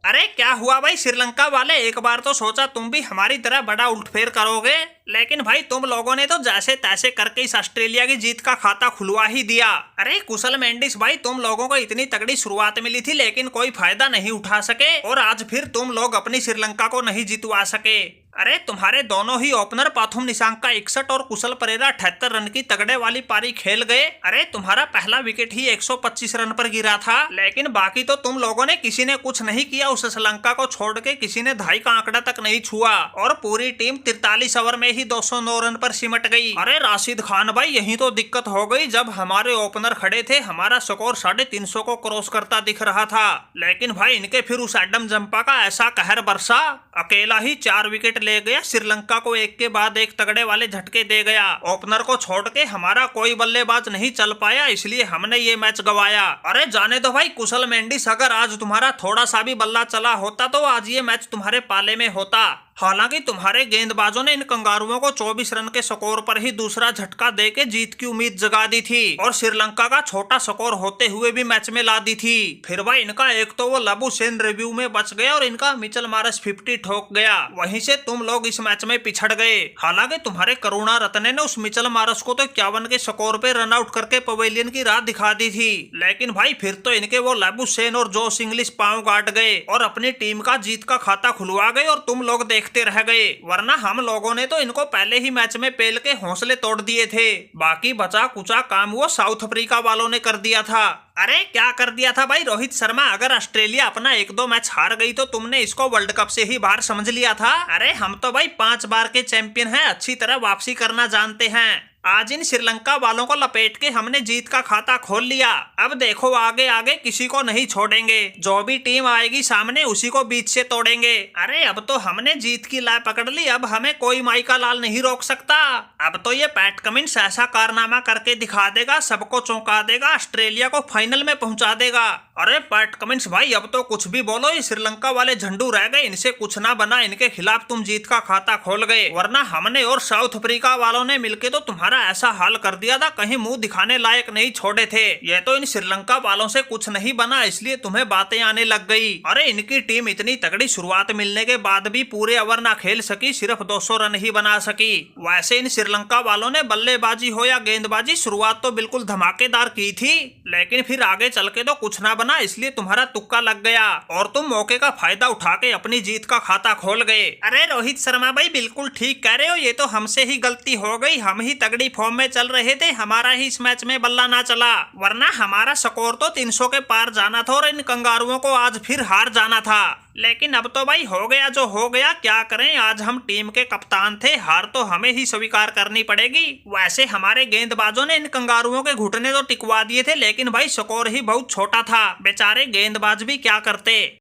अरे क्या हुआ भाई श्रीलंका वाले, एक बार तो सोचा तुम भी हमारी तरह बड़ा उल्टफेर करोगे, लेकिन भाई तुम लोगों ने तो जैसे तैसे करके इस ऑस्ट्रेलिया की जीत का खाता खुलवा ही दिया। अरे कुशल मेंडिस भाई, तुम लोगों को इतनी तगड़ी शुरुआत मिली थी लेकिन कोई फायदा नहीं उठा सके और आज फिर तुम लोग अपनी श्रीलंका को नहीं जितवा सके। अरे तुम्हारे दोनों ही ओपनर पाथुम निशंका 61 और कुशल परेरा 78 रन की तगड़े वाली पारी खेल गए। अरे तुम्हारा पहला विकेट ही 125 रन पर गिरा था, लेकिन बाकी तो तुम लोगों ने किसी ने कुछ नहीं किया। उस श्रीलंका को छोड़ के किसी ने 2.5 का आंकड़ा तक नहीं छुआ और पूरी टीम 43 ओवर में ही 209 रन पर सिमट गई। अरे राशिद खान भाई, यही तो दिक्कत हो गई। जब हमारे ओपनर खड़े थे हमारा स्कोर 350 को क्रॉस करता दिख रहा था, लेकिन भाई इनके फिर उस एडम जंपा का ऐसा कहर बरसा, अकेला ही 4 विकेट ले गया, श्रीलंका को एक के बाद एक तगड़े वाले झटके दे गया। ओपनर को छोड़ के हमारा कोई बल्लेबाज नहीं चल पाया, इसलिए हमने ये मैच गवाया। अरे जाने दो भाई कुशल मेंडिस, अगर आज तुम्हारा थोड़ा सा भी बल्ला चला होता तो आज ये मैच तुम्हारे पाले में होता। हालांकि तुम्हारे गेंदबाजों ने इन कंगारुओं को 24 रन के स्कोर पर ही दूसरा झटका देके जीत की उम्मीद जगा दी थी और श्रीलंका का छोटा स्कोर होते हुए भी मैच में ला दी थी। फिर भाई इनका एक तो वो लबुशेन रिव्यू में बच गया और इनका मिचेल मार्श 50 ठोक गया, वहीं से तुम लोग इस मैच में पिछड़ गए। हालांकि तुम्हारे करुणा रत्ने ने उस मिचेल मार्श को तो 51 के स्कोर पे रन आउट करके पवेलियन की राह दिखा दी थी, लेकिन भाई फिर तो इनके वो लबुशेन और जोश इंग्लिश पांव गाट गए और अपनी टीम का जीत का खाता खुलवा गए और तुम लोग देखते रह गए। वरना हम लोगों ने तो इनको पहले ही मैच में पेल के हौसले तोड़ दिए थे। बाकी बचा कुचा काम वो साउथ अफ्रीका वालों ने कर दिया था। अरे क्या कर दिया था भाई रोहित शर्मा, अगर ऑस्ट्रेलिया अपना 1-2 मैच हार गई तो तुमने इसको वर्ल्ड कप से ही बाहर समझ लिया था। अरे हम तो भाई 5 बार के चैंपियन हैं, अच्छी तरह वापसी करना जानते हैं। आज इन श्रीलंका वालों को लपेट के हमने जीत का खाता खोल लिया। अब देखो आगे आगे किसी को नहीं छोड़ेंगे, जो भी टीम आएगी सामने उसी को बीच से तोड़ेंगे। अरे अब तो हमने जीत की लाई पकड़ ली, अब हमें कोई माइका लाल नहीं रोक सकता। अब तो ये पैट कमिंस ऐसा कारनामा करके दिखा देगा, सबको चौंका देगा, ऑस्ट्रेलिया को फाइनल में पहुंचा देगा। अरे पैट कमिंस भाई, अब तो कुछ भी बोलो, ये श्रीलंका वाले झंडू रह गए, इनसे कुछ ना बना, इनके खिलाफ तुम जीत का खाता खोल गए। वरना हमने और साउथ अफ्रीका वालों ने मिलके तो तुम्हारा ऐसा हाल कर दिया था, कहीं मुंह दिखाने लायक नहीं छोड़े थे। ये तो इन श्रीलंका वालों से कुछ नहीं बना, इसलिए तुम्हें बातें आने लग गई। अरे इनकी टीम इतनी तगड़ी शुरुआत मिलने के बाद भी पूरे ओवर ना खेल सकी, सिर्फ 200 रन ही बना सकी। वैसे इन श्रीलंका वालों ने बल्लेबाजी हो या गेंदबाजी शुरुआत तो बिल्कुल धमाकेदार की थी, लेकिन फिर आगे चल के तो कुछ ना बना, इसलिए तुम्हारा तुक्का लग गया और तुम मौके का फायदा उठा के अपनी जीत का खाता खोल गए। अरे रोहित शर्मा भाई बिल्कुल ठीक कह रहे हो, ये तो हमसे ही गलती हो गई, हम ही तगड़ी फॉर्म में चल रहे थे, हमारा ही इस मैच में बल्ला ना चला, वरना हमारा स्कोर तो 300 के पार जाना था और इन कंगारुओं को आज फिर हार जाना था। लेकिन अब तो भाई हो गया जो हो गया, क्या करें, आज हम टीम के कप्तान थे, हार तो हमें ही स्वीकार करनी पड़ेगी। वैसे हमारे गेंदबाजों ने इन कंगारुओं के घुटने तो टिकवा दिए थे, लेकिन भाई स्कोर ही बहुत छोटा था, बेचारे गेंदबाज भी क्या करते।